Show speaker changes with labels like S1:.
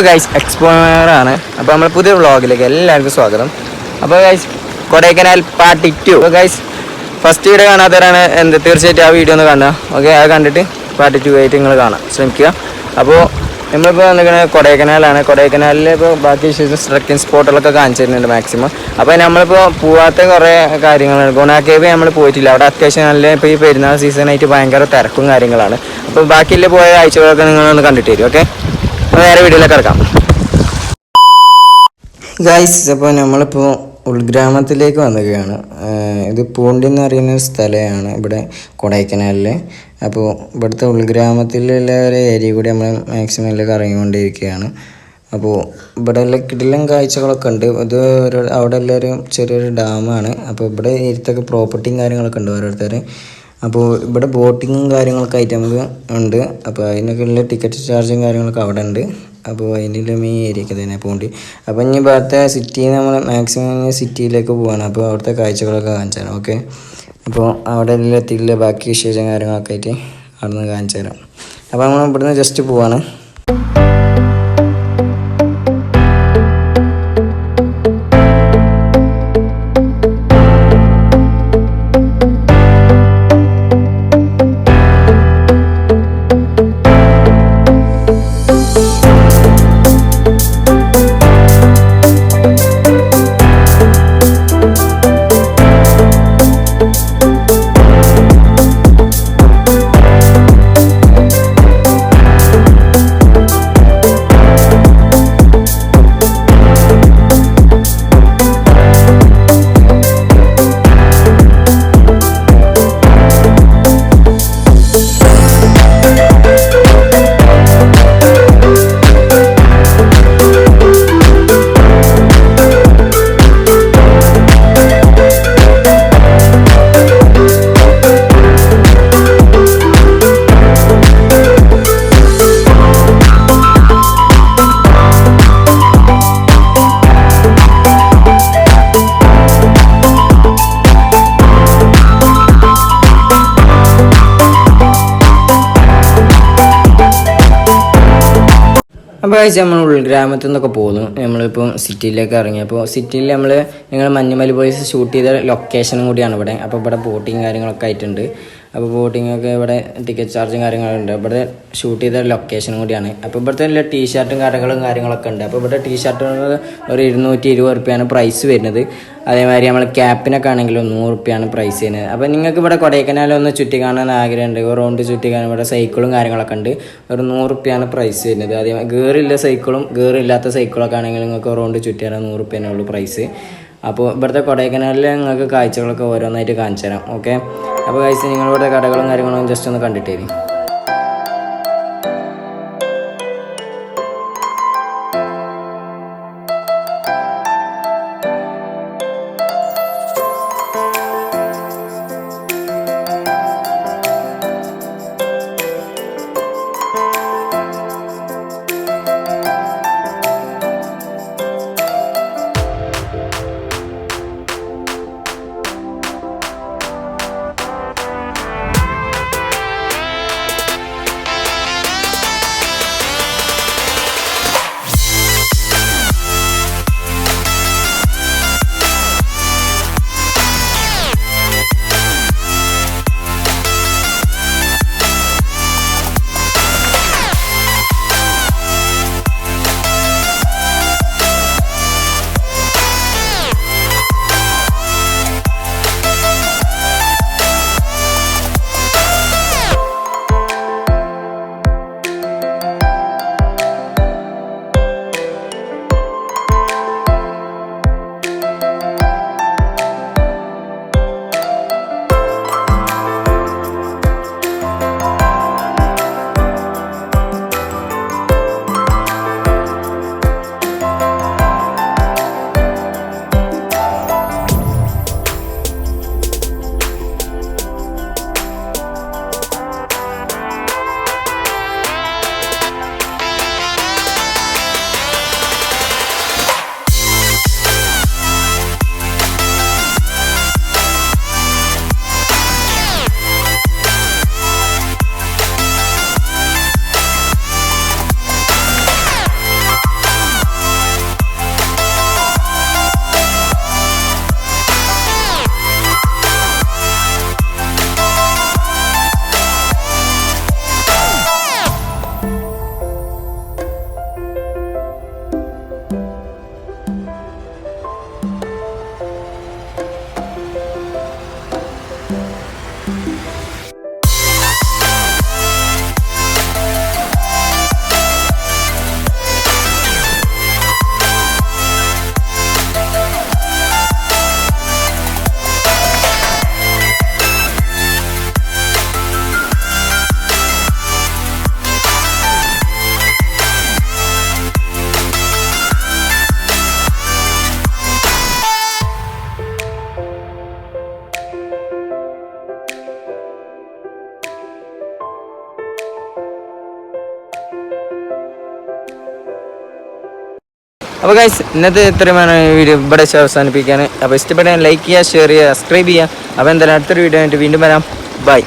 S1: Guys explorer ആണ്. അപ്പോൾ നമ്മൾ പുതിയ വ്ളോഗിലേക്ക് എല്ലാവർക്കും സ്വാഗതം. അപ്പോൾ ഗൈസ് കൊടൈക്കനാൽ പാർട്ട് 2. അപ്പോൾ ഗൈസ് ഫസ്റ്റ് വീഡിയോ കാണാത്തവരാണ് തീർച്ചയായിട്ടും ആ വീഡിയോ ഒന്ന് കാണുക. ഓക്കെ, അത് കണ്ടിട്ട് പാർട്ട് 2 ആയിട്ട് നിങ്ങൾ കാണാൻ ശ്രമിക്കുക. അപ്പോൾ നമ്മളിപ്പോൾ വന്നിരിക്കുന്നത് കൊടൈക്കനാലാണ്. കൊടൈക്കനാലിൽ ഇപ്പോൾ ബാക്കി ട്രക്കിംഗ് സ്പോട്ടുകളൊക്കെ കാണിച്ചു തരുന്നുണ്ട് മാക്സിമം. അപ്പോൾ നമ്മളിപ്പോൾ പോവാത്ത കുറേ കാര്യങ്ങളാണ്. ഗുണ കേവ് നമ്മൾ പോയിട്ടില്ല. അവിടെ അത്യാവശ്യം നല്ല ഇപ്പോൾ ഈ പെരുന്നാൾ സീസണായിട്ട് ഭയങ്കര തിരക്കും കാര്യങ്ങളാണ്. അപ്പോൾ ബാക്കിയുള്ള പോയ ആഴ്ചകളൊക്കെ നിങ്ങളൊന്ന് കണ്ടിട്ട് തരും. ഓക്കെ, നേരെ വീഡിയോയിലേക്ക് കിടക്കാം ഗൈസ്. അപ്പോൾ നമ്മളിപ്പോൾ ഉൾഗ്രാമത്തിലേക്ക് വന്നിരിക്കുകയാണ്. ഇത് പൂണ്ടി എന്ന് പറയുന്ന ഒരു സ്ഥലമാണ് ഇവിടെ കൊടൈക്കനാലിൽ. അപ്പോൾ ഇവിടുത്തെ ഉൾഗ്രാമത്തിലുള്ള ഒരു ഏരിയ കൂടി നമ്മൾ മാക്സിമം എല്ലാം ഇറങ്ങിക്കൊണ്ടിരിക്കുകയാണ്. അപ്പോൾ ഇവിടെ എല്ലാം കിടിലം കാഴ്ചകളൊക്കെ ഉണ്ട്. ഇത് അവിടെ എല്ലാം ഒരു ചെറിയൊരു ഡാമാണ്. അപ്പോൾ ഇവിടെ ഇരുത്തൊക്കെ പ്രോപ്പർട്ടിയും കാര്യങ്ങളൊക്കെ ഉണ്ട് ഓരോരുത്തർ. അപ്പോൾ ഇവിടെ ബോട്ടിങ്ങും കാര്യങ്ങളൊക്കെ ആയിട്ട് നമുക്ക് ഉണ്ട്. അപ്പോൾ അതിനൊക്കെ ഉള്ള ടിക്കറ്റ് ചാർജും കാര്യങ്ങളൊക്കെ അവിടെ ഉണ്ട്. അപ്പോൾ അതിൻ്റെ മെയിൻ ഏരിയയൊക്കെ തന്നെ പൂണ്ടി. അപ്പോൾ ഇനി ഇവിടുത്തെ സിറ്റിയിൽ നമ്മൾ മാക്സിമം സിറ്റിയിലേക്ക് പോവാണ്. അപ്പോൾ അവിടുത്തെ കാഴ്ചകളൊക്കെ കാണിച്ചു തരാം. ഓക്കെ, അപ്പോൾ അവിടെ എല്ലാം എത്തിയില്ല ബാക്കി വിശേഷം കാര്യങ്ങളൊക്കെ ആയിട്ട് അവിടെ നിന്ന് കാണിച്ചു തരാം. അപ്പോൾ നമ്മൾ ഇവിടുന്ന് ജസ്റ്റ് പോവാണ്. അപ്പോൾ കഴിച്ച് നമ്മൾ ഉൾഗ്രാമത്തിൽ നിന്നൊക്കെ പോകുന്നു. നമ്മളിപ്പോൾ സിറ്റിയിലേക്ക് ഇറങ്ങി. അപ്പോൾ സിറ്റിയിൽ നിങ്ങൾ മഞ്ഞുമല ബോയ്സ് ഷൂട്ട് ചെയ്ത ലൊക്കേഷനും കൂടിയാണ് ഇവിടെ. അപ്പോൾ ഇവിടെ ബോട്ടിങ് കാര്യങ്ങളൊക്കെ ആയിട്ടുണ്ട്. അപ്പോൾ ബോട്ടിങ്ങൊക്കെ ഇവിടെ ടിക്കറ്റ് ചാർജും കാര്യങ്ങളുണ്ട്. ഇവിടെ ഷൂട്ട് ചെയ്ത ലൊക്കേഷനും കൂടിയാണ്. അപ്പോൾ ഇവിടുത്തെ എല്ലാ ടീഷർട്ടും കാര്യങ്ങളൊക്കെ ഉണ്ട്. അപ്പോൾ ഇവിടെ ടീഷർട്ടുകൾ ഒരു 220 റുപ്യാണ് പ്രൈസ് വരുന്നത്. അതേമാതിരി നമ്മൾ ക്യാപ്പിനൊക്കെ ആണെങ്കിലും 100 റുപ്യാണ് പ്രൈസ് ചെയ്യുന്നത്. അപ്പോൾ നിങ്ങൾക്ക് ഇവിടെ കൊടൈക്കനാലൊന്ന് ചുറ്റി കാണാൻ ആഗ്രഹമുണ്ട്, ഒരു റൗണ്ട് ചുറ്റി കാണാൻ ഇവിടെ സൈക്കിളും കാര്യങ്ങളൊക്കെ ഉണ്ട്. ഒരു 100 റുപ്യാണ് പ്രൈസ് വരുന്നത്. അതേമാതിരി ഗിയറില്ല സൈക്കിളും ഗിയറില്ലാത്ത സൈക്കിളൊക്കെ ആണെങ്കിൽ നിങ്ങൾക്ക് റൗണ്ട് ചുറ്റിയാൽ 100 റുപ്യനെ ഉള്ളൂ പ്രൈസ്. അപ്പോൾ ഇവിടുത്തെ കൊടൈക്കനാലിൽ നിങ്ങൾക്ക് കാഴ്ചകളൊക്കെ ഓരോന്നായിട്ട് കാണിച്ചു തരാം. ഓക്കെ, അപ്പോൾ കഴിച്ച് നിങ്ങളിവിടെ കടകളും കാര്യങ്ങളും ജസ്റ്റ് ഒന്ന് കണ്ടിട്ട് തരും. അപ്പോൾ ഗൈസ് ഇന്നത്തെ ഇത്രയുമാണ് വീഡിയോ ഇവിടെ അവസാനിപ്പിക്കാൻ. അപ്പോൾ ഇഷ്ടപ്പെട്ടാൽ ലൈക്ക് ചെയ്യുക, ഷെയർ ചെയ്യുക, സബ്സ്ക്രൈബ് ചെയ്യുക. അപ്പോൾ എന്തായാലും അടുത്തൊരു വീഡിയോ ആയിട്ട് വീണ്ടും വരാം. ബൈ.